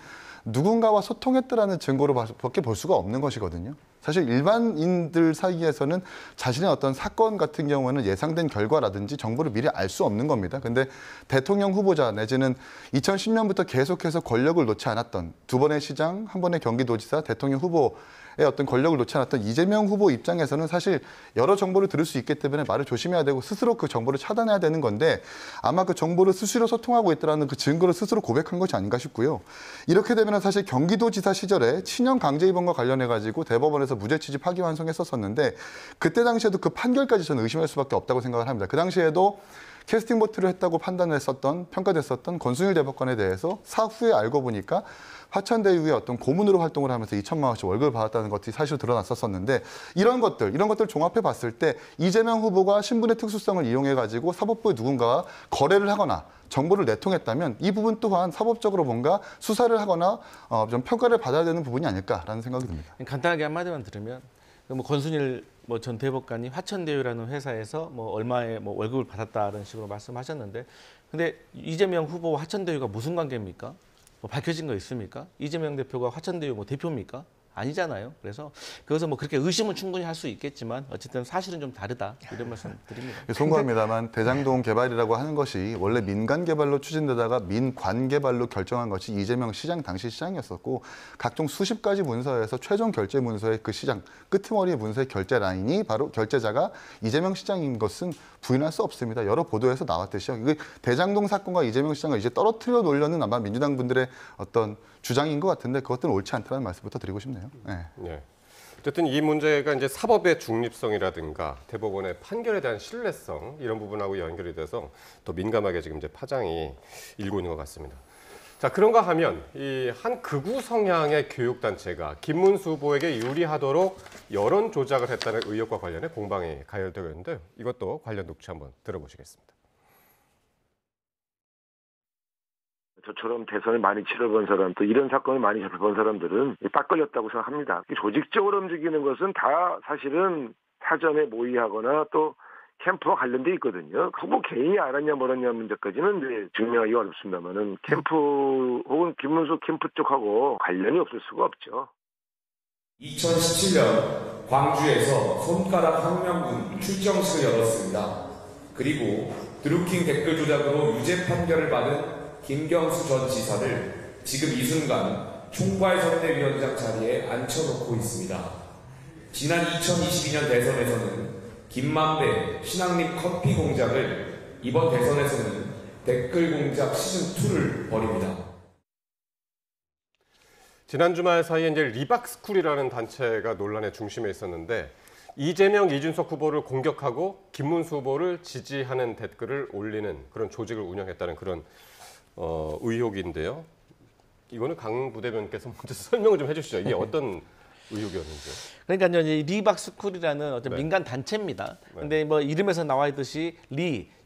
누군가와 소통했다라는 증거로밖에 볼 수가 없는 것이거든요. 사실 일반인들 사이에서는 자신의 어떤 사건 같은 경우는 예상된 결과라든지 정보를 미리 알 수 없는 겁니다. 근데 대통령 후보자 내지는 2010년부터 계속해서 권력을 놓지 않았던 두 번의 시장, 한 번의 경기도지사, 대통령 후보의 어떤 권력을 놓지 않았던 이재명 후보 입장에서는 사실 여러 정보를 들을 수 있기 때문에 말을 조심해야 되고 스스로 그 정보를 차단해야 되는 건데 아마 그 정보를 수시로 소통하고 있다는 그 증거를 스스로 고백한 것이 아닌가 싶고요. 이렇게 되면 사실 경기도지사 시절에 친형 강제 입원과 관련해가지고 대법원에서 무죄 취지 파기환송했었었는데 그때 당시에도 그 판결까지 저는 의심할 수밖에 없다고 생각을 합니다. 그 당시에도 캐스팅 보트를 했다고 판단했었던 평가됐었던 권순일 대법관에 대해서 사후에 알고 보니까 화천대유의 어떤 고문으로 활동을 하면서 2천만 원씩 월급을 받았다는 것이 사실 드러났었었는데 이런 것들 종합해 봤을 때 이재명 후보가 신분의 특수성을 이용해 가지고 사법부의 누군가와 거래를 하거나 정보를 내통했다면 이 부분 또한 사법적으로 뭔가 수사를 하거나 좀 평가를 받아야 되는 부분이 아닐까라는 생각이 듭니다. 간단하게 한마디만 들으면 뭐 권순일 전 대법관이 화천대유라는 회사에서 뭐 얼마의 뭐 월급을 받았다는 식으로 말씀하셨는데 근데 이재명 후보와 화천대유가 무슨 관계입니까? 뭐 밝혀진 거 있습니까? 이재명 대표가 화천대유 뭐 대표입니까? 아니잖아요. 그래서 그것은 뭐 그렇게 의심은 충분히 할 수 있겠지만 어쨌든 사실은 좀 다르다 이런 말씀 드립니다. 송구합니다만 대장동 개발이라고 하는 것이 원래 민간 개발로 추진되다가 민관 개발로 결정한 것이 이재명 시장 당시 시장이었었고 각종 수십 가지 문서에서 최종 결제 문서의 그 시장 끄트머리 문서의 결제 라인이 바로 결제자가 이재명 시장인 것은 부인할 수 없습니다. 여러 보도에서 나왔듯이요. 이게 대장동 사건과 이재명 시장을 이제 떨어뜨려 놓으려는 아마 민주당 분들의 어떤 주장인 것 같은데 그것들은 옳지 않다는 말씀부터 드리고 싶네요. 네. 네. 어쨌든 이 문제가 이제 사법의 중립성이라든가 대법원의 판결에 대한 신뢰성 이런 부분하고 연결이 돼서 더 민감하게 지금 이제 파장이 일고 있는 것 같습니다. 자, 그런가 하면 이 한 극우 성향의 교육단체가 김문수 후보에게 유리하도록 여론 조작을 했다는 의혹과 관련해 공방이 가열되고 있는데요. 이것도 관련 녹취 한번 들어보시겠습니다. 저처럼 대선을 많이 치러본 사람, 또 이런 사건을 많이 잡혀본 사람들은 딱 걸렸다고 생각합니다. 조직적으로 움직이는 것은 다 사실은 사전에 모의하거나 또 캠프와 관련돼 있거든요. 후보 개인이 알았냐 모르냐 문제까지는 이제 증명하기 어렵습니다만은 캠프 혹은 김문수 캠프 쪽하고 관련이 없을 수가 없죠. 2017년 광주에서 손가락 혁명군 출정식을 열었습니다. 그리고 드루킹 댓글 조작으로 유죄 판결을 받은 김경수 전 지사를 지금 이 순간 총괄선대위원장 자리에 앉혀놓고 있습니다. 지난 2022년 대선에서는 김만배 신앙립 커피 공작을 이번 대선에서는 댓글 공작 시즌2를 벌입니다. 지난 주말 사이에 이제 리박스쿨이라는 단체가 논란의 중심에 있었는데 이재명, 이준석 후보를 공격하고 김문수 후보를 지지하는 댓글을 올리는 그런 조직을 운영했다는 그런 의혹인데요. 이거는 강 부대변께서 먼저 설명을 좀 해주시죠. 이게 어떤 의혹이었는지. 그러니까 이 리박스쿨이라는 어떤 민간 단체입니다. 근데 뭐 이름에서 나와 있듯이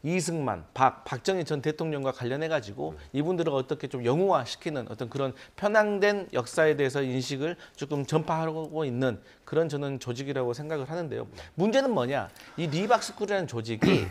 이승만, 박정희 전 대통령과 관련해 가지고 이분들을 어떻게 좀 영웅화시키는 어떤 그런 편향된 역사에 대해서 인식을 조금 전파하고 있는 그런 저는 조직이라고 생각을 하는데요. 문제는 뭐냐? 이 리박스쿨이라는 조직이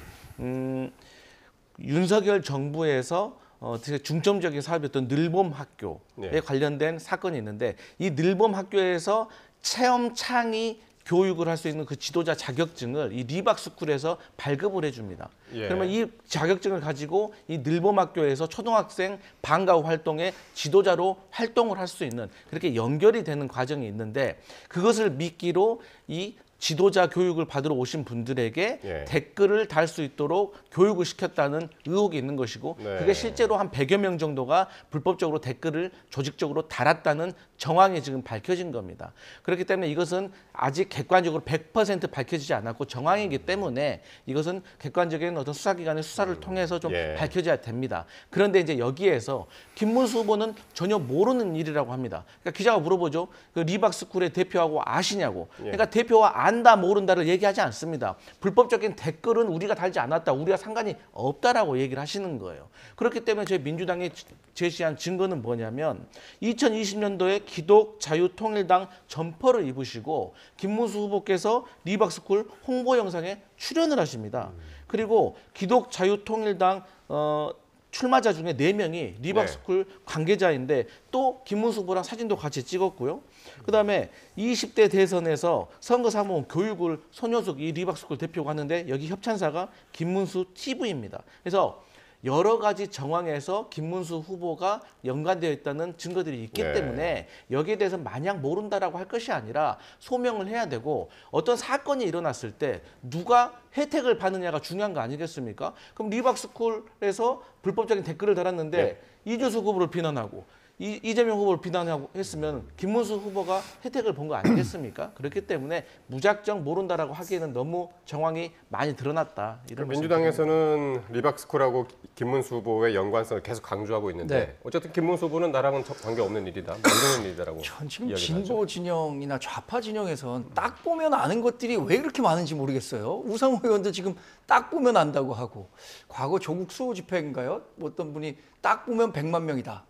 윤석열 정부에서 되게 중점적인 사업이었던 늘봄 학교에 관련된 사건이 있는데 이 늘봄 학교에서 체험 창의 교육을 할 수 있는 그 지도자 자격증을 이 리박스쿨에서 발급을 해줍니다. 그러면 이 자격증을 가지고 이 늘봄 학교에서 초등학생 방과 후 활동에 지도자로 활동을 할 수 있는 그렇게 연결이 되는 과정이 있는데 그것을 미끼로 이 지도자 교육을 받으러 오신 분들에게 댓글을 달 수 있도록 교육을 시켰다는 의혹이 있는 것이고 그게 실제로 한 100여 명 정도가 불법적으로 댓글을 조직적으로 달았다는 정황이 지금 밝혀진 겁니다. 그렇기 때문에 이것은 아직 객관적으로 100% 밝혀지지 않았고 정황이기 때문에 이것은 객관적인 어떤 수사기관의 수사를 통해서 좀 밝혀져야 됩니다. 그런데 이제 여기에서 김문수 후보는 전혀 모르는 일이라고 합니다. 그러니까 기자가 물어보죠. 그 리박스쿨의 대표하고 아시냐고. 그러니까 대표와 안다 모른다를 얘기하지 않습니다. 불법적인 댓글은 우리가 달지 않았다. 우리가 상관이 없다라고 얘기를 하시는 거예요. 그렇기 때문에 저희 민주당이 제시한 증거는 뭐냐면 2020년도에 기독자유통일당 점퍼를 입으시고 김문수 후보께서 리박스쿨 홍보 영상에 출연을 하십니다. 그리고 기독자유통일당 출마자 중에 4명이 리박스쿨 관계자인데 또 김문수 후보랑 사진도 같이 찍었고요. 그다음에 20대 대선에서 선거사무원 교육을 손효숙 이 리박스쿨 대표가 하는데 여기 협찬사가 김문수 TV입니다. 그래서 여러 가지 정황에서 김문수 후보가 연관되어 있다는 증거들이 있기 때문에 여기에 대해서 마냥 모른다라고 할 것이 아니라 소명을 해야 되고 어떤 사건이 일어났을 때 누가 혜택을 받느냐가 중요한 거 아니겠습니까? 그럼 리박스쿨에서 불법적인 댓글을 달았는데 이준석 후보를 비난하고 이재명 후보를 비난하고 했으면 김문수 후보가 혜택을 본 거 아니겠습니까? 그렇기 때문에 무작정 모른다라고 하기에는 너무 정황이 많이 드러났다. 이런 민주당에서는 리박스쿨하고 김문수 후보의 연관성을 계속 강조하고 있는데 어쨌든 김문수 후보는 나랑은 관계없는 일이다. 모르는 일이다라고 전 지금 진보 진영이나 좌파 진영에선 딱 보면 아는 것들이 왜 그렇게 많은지 모르겠어요. 우상호 의원도 지금 딱 보면 안다고 하고 과거 조국 수호 집회인가요? 어떤 분이 딱 보면 100만 명이다.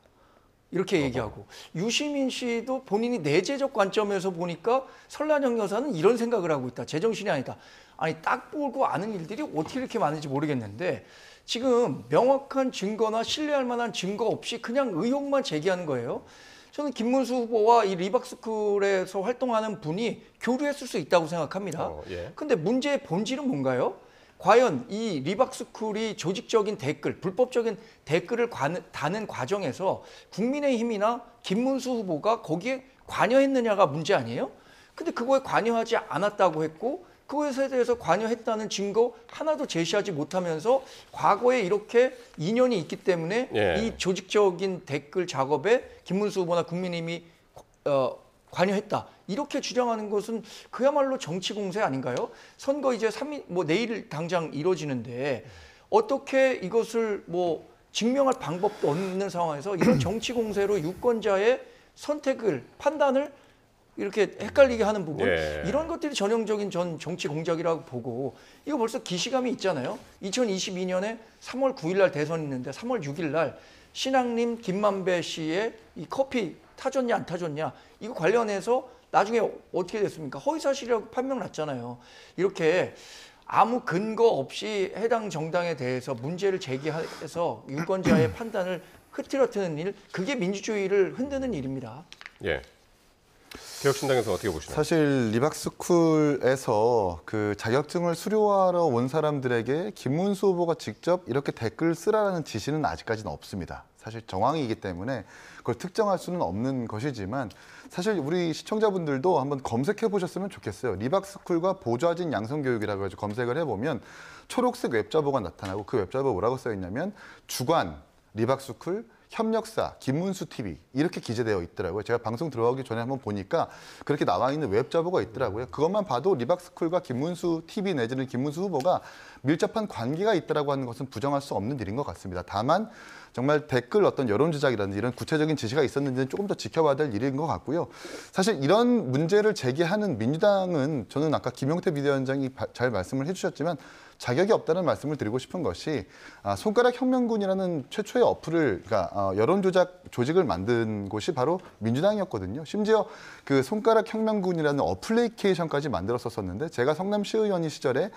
이렇게 얘기하고 유시민 씨도 본인이 내재적 관점에서 보니까 설란영 여사는 이런 생각을 하고 있다. 제정신이 아니다. 아니 딱 보고 아는 일들이 어떻게 이렇게 많은지 모르겠는데 지금 명확한 증거나 신뢰할 만한 증거 없이 그냥 의혹만 제기하는 거예요. 저는 김문수 후보와 이 리박스쿨에서 활동하는 분이 교류했을 수 있다고 생각합니다. 근데 문제의 본질은 뭔가요? 과연 이 리박스쿨이 조직적인 댓글, 불법적인 댓글을 다는 과정에서 국민의힘이나 김문수 후보가 거기에 관여했느냐가 문제 아니에요? 근데 그거에 관여하지 않았다고 했고 그것에 대해서 관여했다는 증거 하나도 제시하지 못하면서 과거에 이렇게 인연이 있기 때문에 이 조직적인 댓글 작업에 김문수 후보나 국민의힘이 관여했다. 이렇게 주장하는 것은 그야말로 정치 공세 아닌가요? 선거 이제 3일 내일 당장 이루어지는데 어떻게 이것을 증명할 방법도 없는 상황에서 이런 정치 공세로 유권자의 선택을 판단을 이렇게 헷갈리게 하는 부분 이런 것들이 전형적인 전 정치 공작이라고 보고 이거 벌써 기시감이 있잖아요. 2022년에 3월 9일 날 대선이 있는데 3월 6일 날 신앙림 김만배 씨의 이 커피 타줬냐 안 타줬냐 이거 관련해서 나중에 어떻게 됐습니까? 허위사실이라고 판명 났잖아요. 이렇게 아무 근거 없이 해당 정당에 대해서 문제를 제기해서 유권자의 판단을 흐트러뜨리는 일, 그게 민주주의를 흔드는 일입니다. 개혁신당에서 어떻게 보시나요? 사실 리박스쿨에서 그 자격증을 수료하러 온 사람들에게 김문수 후보가 직접 이렇게 댓글 쓰라는 지시는 아직까지는 없습니다. 사실 정황이기 때문에 그걸 특정할 수는 없는 것이지만 사실 우리 시청자분들도 한번 검색해 보셨으면 좋겠어요. 리박스쿨과 보좌진 양성교육이라고 해서 검색을 해보면 초록색 웹자보가 나타나고 그 웹자보에 뭐라고 써 있냐면 주관 리박스쿨 협력사, 김문수 TV 이렇게 기재되어 있더라고요. 제가 방송 들어가기 전에 한번 보니까 그렇게 나와 있는 웹 자보가 있더라고요. 그것만 봐도 리박스쿨과 김문수 TV 내지는 김문수 후보가 밀접한 관계가 있다라고 하는 것은 부정할 수 없는 일인 것 같습니다. 다만 정말 댓글 어떤 여론 조작이라든지 이런 구체적인 지시가 있었는지는 조금 더 지켜봐야 될 일인 것 같고요. 사실 이런 문제를 제기하는 민주당은 저는 아까 김용태 비대위원장이 잘 말씀을 해주셨지만 자격이 없다는 말씀을 드리고 싶은 것이 손가락 혁명군이라는 최초의 어플을 그러니까 여론 조작 조직을 만든 곳이 바로 민주당이었거든요. 심지어 그 손가락 혁명군이라는 어플리케이션까지 만들었었는데 제가 성남시의원이 시절에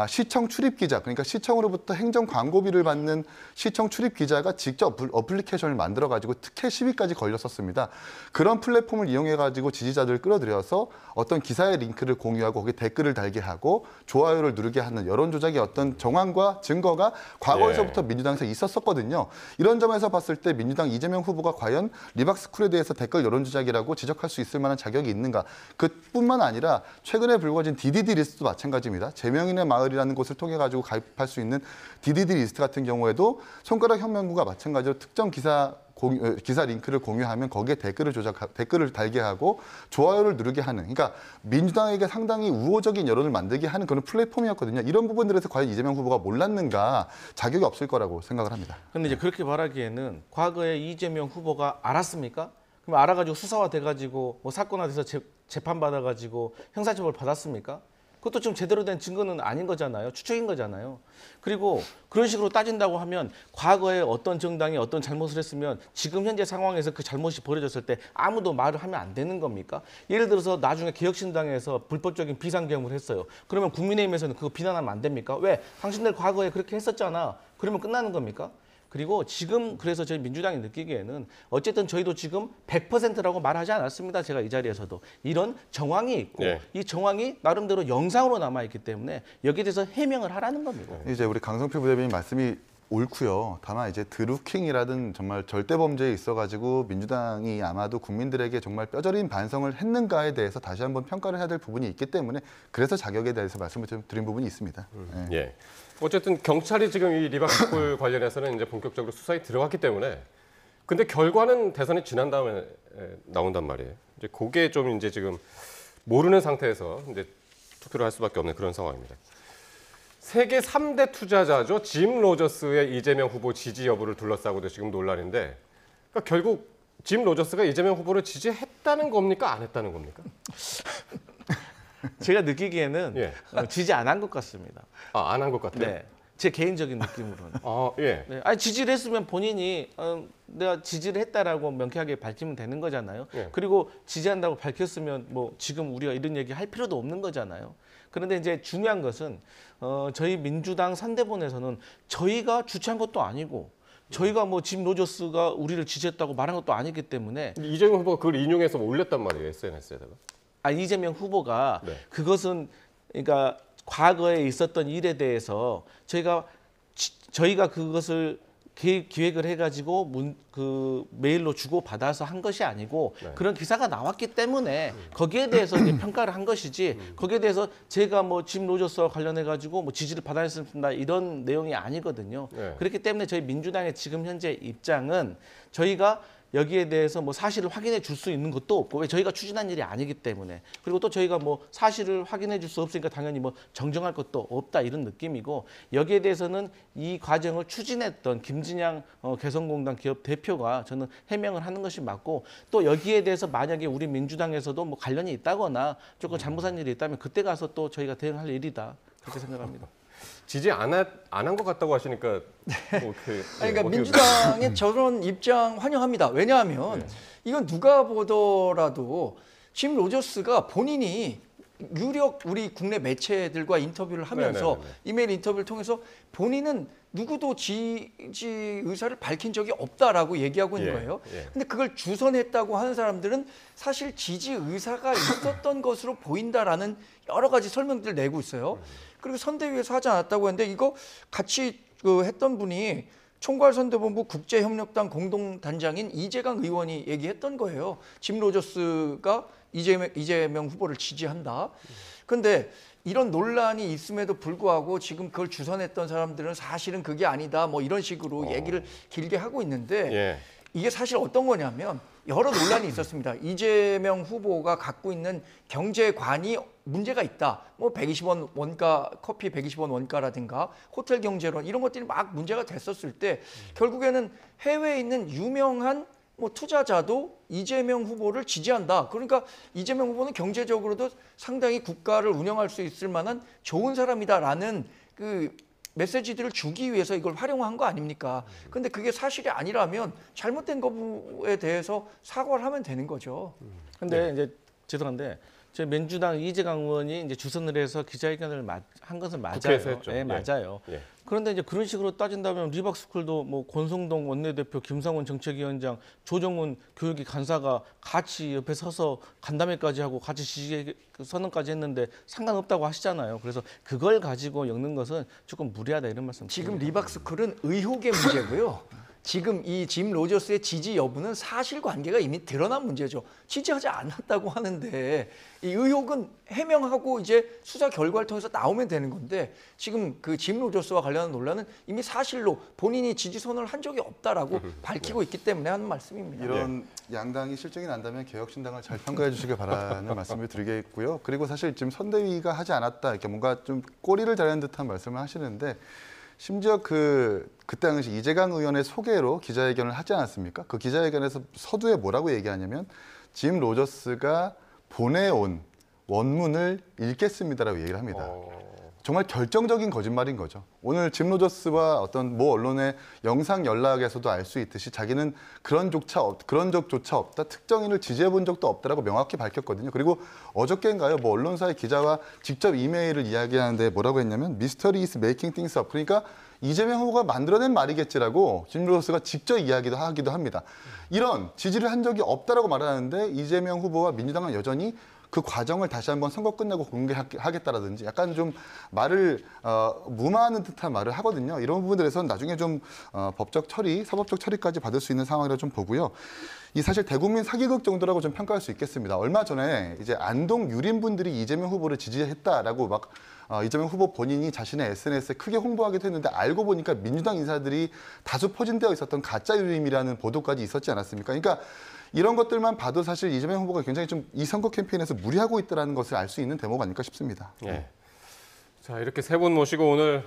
시청 출입 기자, 그러니까 시청으로부터 행정 광고비를 받는 시청 출입 기자가 직접 어플리케이션을 만들어가지고 특혜 시비까지 걸렸었습니다. 그런 플랫폼을 이용해가지고 지지자들을 끌어들여서 어떤 기사의 링크를 공유하고 거기에 댓글을 달게 하고 좋아요를 누르게 하는 여론 조작의 어떤 정황과 증거가 과거에서부터 민주당에서 있었었거든요. 이런 점에서 봤을 때 민주당 이재명 후보가 과연 리박스쿨에 대해서 댓글 여론 조작이라고 지적할 수 있을 만한 자격이 있는가? 그뿐만 아니라 최근에 불거진 DDD 리스트도 마찬가지입니다. 제명인의 마을이라는 곳을 통해 가지고 가입할 수 있는 DDD 리스트 같은 경우에도 손가락 혁명군과 마찬가지로 특정 기사 링크를 공유하면 거기에 댓글을 달게 하고 좋아요를 누르게 하는, 그러니까 민주당에게 상당히 우호적인 여론을 만들게 하는 그런 플랫폼이었거든요. 이런 부분들에서 과연 이재명 후보가 몰랐는가, 자격이 없을 거라고 생각을 합니다. 그런데 이제 그렇게 말하기에는 과거에 이재명 후보가 알았습니까? 그럼 알아가지고 수사화 돼가지고 뭐 사건화돼서 재판 받아가지고 형사처벌 받았습니까? 그것도 좀 제대로 된 증거는 아닌 거잖아요. 추측인 거잖아요. 그리고 그런 식으로 따진다고 하면 과거에 어떤 정당이 어떤 잘못을 했으면 지금 현재 상황에서 그 잘못이 벌어졌을 때 아무도 말을 하면 안 되는 겁니까? 예를 들어서 나중에 개혁신당에서 불법적인 비상계엄을 했어요. 그러면 국민의힘에서는 그거 비난하면 안 됩니까? 왜? 당신들 과거에 그렇게 했었잖아. 그러면 끝나는 겁니까? 그리고 지금 그래서 저희 민주당이 느끼기에는 어쨌든 저희도 지금 100%라고 말하지 않았습니다. 제가 이 자리에서도. 이런 정황이 있고 이 정황이 나름대로 영상으로 남아있기 때문에 여기에 대해서 해명을 하라는 겁니다. 이제 우리 강성필 부대변인 말씀이 옳고요. 다만 이제 드루킹이라든 정말 절대 범죄에 있어가지고 민주당이 아마도 국민들에게 정말 뼈저린 반성을 했는가에 대해서 다시 한번 평가를 해야 될 부분이 있기 때문에 그래서 자격에 대해서 말씀을 좀 드린 부분이 있습니다. 예. 어쨌든 경찰이 지금 이 리박스쿨 관련해서는 이제 본격적으로 수사에 들어갔기 때문에 근데 결과는 대선이 지난 다음에 나온단 말이에요. 이제 그게 좀 이제 지금 모르는 상태에서 이제 투표를 할 수밖에 없는 그런 상황입니다. 세계 3대 투자자죠. 짐 로저스의 이재명 후보 지지 여부를 둘러싸고도 지금 논란인데 그러니까 결국 짐 로저스가 이재명 후보를 지지했다는 겁니까? 안 했다는 겁니까? 제가 느끼기에는 지지 안 한 것 같습니다. 안 한 것 같아요? 네. 제 개인적인 느낌으로는. 예. 네. 아니, 지지를 했으면 본인이 내가 지지를 했다라고 명쾌하게 밝히면 되는 거잖아요. 그리고 지지한다고 밝혔으면 뭐 지금 우리가 이런 얘기 할 필요도 없는 거잖아요. 그런데 이제 중요한 것은 저희 민주당 선대본에서는 저희가 주최한 것도 아니고 저희가 뭐 짐 로저스가 우리를 지지했다고 말한 것도 아니기 때문에 이재명 후보가 그걸 인용해서 올렸단 말이에요. SNS에다가. 이재명 후보가 그것은 그러니까 과거에 있었던 일에 대해서 저희가 그것을 기획을 해가지고 메일로 주고 받아서 한 것이 아니고 그런 기사가 나왔기 때문에 거기에 대해서 이제 평가를 한 것이지 거기에 대해서 제가 뭐 짐 로저스와 관련해가지고 뭐 지지를 받았습니다 이런 내용이 아니거든요. 그렇기 때문에 저희 민주당의 지금 현재 입장은 저희가 여기에 대해서 뭐 사실을 확인해 줄 수 있는 것도 없고 왜 저희가 추진한 일이 아니기 때문에 그리고 또 저희가 뭐 사실을 확인해 줄 수 없으니까 당연히 뭐 정정할 것도 없다 이런 느낌이고 여기에 대해서는 이 과정을 추진했던 김진양 개성공단 기업 대표가 저는 해명을 하는 것이 맞고 또 여기에 대해서 만약에 우리 민주당에서도 뭐 관련이 있다거나 조금 잘못한 일이 있다면 그때 가서 또 저희가 대응할 일이다 그렇게 생각합니다. 지지 안 한 것 같다고 하시니까 그러니까 민주당의 저런 입장 환영합니다. 왜냐하면 이건 누가 보더라도 짐 로저스가 본인이 유력 우리 국내 매체들과 인터뷰를 하면서 이메일 인터뷰를 통해서 본인은 누구도 지지 의사를 밝힌 적이 없다라고 얘기하고 있는 거예요. 근데 그걸 주선했다고 하는 사람들은 사실 지지 의사가 있었던 것으로 보인다라는 여러 가지 설명들을 내고 있어요. 그리고 선대위에서 하지 않았다고 했는데 이거 같이 했던 분이 총괄선대본부 국제협력당 공동단장인 이재강 의원이 얘기했던 거예요. 짐 로저스가 이재명 후보를 지지한다. 그런데 이런 논란이 있음에도 불구하고 지금 그걸 주선했던 사람들은 사실은 그게 아니다. 뭐 이런 식으로 얘기를 길게 하고 있는데 이게 사실 어떤 거냐면 여러 논란이 있었습니다. 이재명 후보가 갖고 있는 경제관이 문제가 있다. 뭐 120원 원가, 커피 120원 원가라든가 호텔 경제론 이런 것들이 막 문제가 됐었을 때 결국에는 해외에 있는 유명한 뭐 투자자도 이재명 후보를 지지한다. 그러니까 이재명 후보는 경제적으로도 상당히 국가를 운영할 수 있을 만한 좋은 사람이다라는 그 메시지들을 주기 위해서 이걸 활용한 거 아닙니까? 근데 그게 사실이 아니라면 잘못된 거부에 대해서 사과를 하면 되는 거죠. 근데 이제 죄송한데 저희 민주당 이재강 의원이 이제 주선을 해서 기자회견을 한 것은 맞아요. 국회에서 했죠. 네, 맞아요. 예. 그런데 이제 그런 식으로 따진다면 리박스쿨도 뭐 권성동 원내대표, 김상원 정책위원장, 조정훈 교육위 간사가 같이 옆에 서서 간담회까지 하고 같이 지지 선언까지 했는데 상관없다고 하시잖아요. 그래서 그걸 가지고 엮는 것은 조금 무리하다 이런 말씀. 지금 리박스쿨은 의혹의 문제고요. 지금 이 짐 로저스의 지지 여부는 사실관계가 이미 드러난 문제죠. 지지하지 않았다고 하는데 이 의혹은 해명하고 이제 수사 결과를 통해서 나오면 되는 건데 지금 그 짐 로저스와 관련한 논란은 이미 사실로 본인이 지지 선언을 한 적이 없다라고 밝히고 있기 때문에 하는 말씀입니다. 이런 양당이 실정이 난다면 개혁신당을 잘 평가해 주시길 바라는 말씀을 드리겠고요. 그리고 사실 지금 선대위가 하지 않았다 이렇게 뭔가 좀 꼬리를 자르는 듯한 말씀을 하시는데 심지어 그때 당시 이재강 의원의 소개로 기자회견을 하지 않았습니까? 그 기자회견에서 서두에 뭐라고 얘기하냐면 짐 로저스가 보내온 원문을 읽겠습니다라고 얘기를 합니다. 정말 결정적인 거짓말인 거죠. 오늘 짐 로저스와 어떤 모 언론의 영상 연락에서도 알 수 있듯이 자기는 그런 적조차 없다. 특정인을 지지해 본 적도 없다라고 명확히 밝혔거든요. 그리고 어저께인가요? 뭐 언론사의 기자와 직접 이메일을 이야기하는데 뭐라고 했냐면 Mystery is making things up. 그러니까 이재명 후보가 만들어낸 말이겠지라고 짐 로저스가 직접 하기도 합니다. 이런 지지를 한 적이 없다라고 말하는데 이재명 후보와 민주당은 여전히 그 과정을 다시 한번 선거 끝나고 공개하겠다라든지 약간 좀 말을 무마하는 듯한 말을 하거든요. 이런 부분들에서는 나중에 좀 법적 처리, 사법적 처리까지 받을 수 있는 상황이라 좀 보고요. 이 사실 대국민 사기극 정도라고 좀 평가할 수 있겠습니다. 얼마 전에 이제 안동 유림분들이 이재명 후보를 지지했다라고 막 이재명 후보 본인이 자신의 SNS에 크게 홍보하기도 했는데 알고 보니까 민주당 인사들이 다수 포진되어 있었던 가짜 유림이라는 보도까지 있었지 않았습니까? 그러니까 이런 것들만 봐도 사실 이재명 후보가 굉장히 좀 이 선거 캠페인에서 무리하고 있다는 것을 알 수 있는 대목 아닐까 싶습니다. 예. 자, 이렇게 세 분 모시고 오늘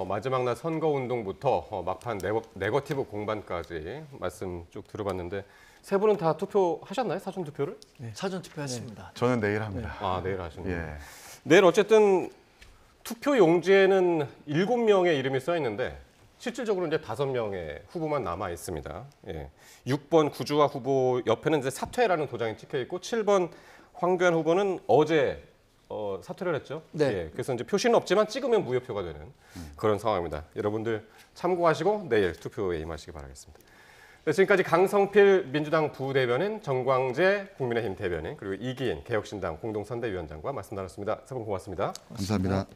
마지막 날 선거운동부터 막판 네거티브 공방까지 말씀 쭉 들어봤는데 세 분은 다 투표하셨나요? 사전 투표를? 네. 사전 투표했습니다. 네. 저는 내일 합니다. 아, 내일 하시는 예. 내일 어쨌든 투표 용지에는 7명의 이름이 써 있는데 실질적으로 이제 5명의 후보만 남아 있습니다. 예. 6번 구주화 후보 옆에는 이제 사퇴라는 도장이 찍혀 있고 7번 황교안 후보는 어제 사퇴를 했죠. 네. 예. 그래서 이제 표시는 없지만 찍으면 무효표가 되는 그런 상황입니다. 여러분들 참고하시고 내일 투표에 임하시기 바라겠습니다. 네, 지금까지 강성필 민주당 부대변인, 정광재 국민의힘 대변인, 그리고 이기인 개혁신당 공동선대위원장과 말씀 나눴습니다. 세 분 고맙습니다. 감사합니다.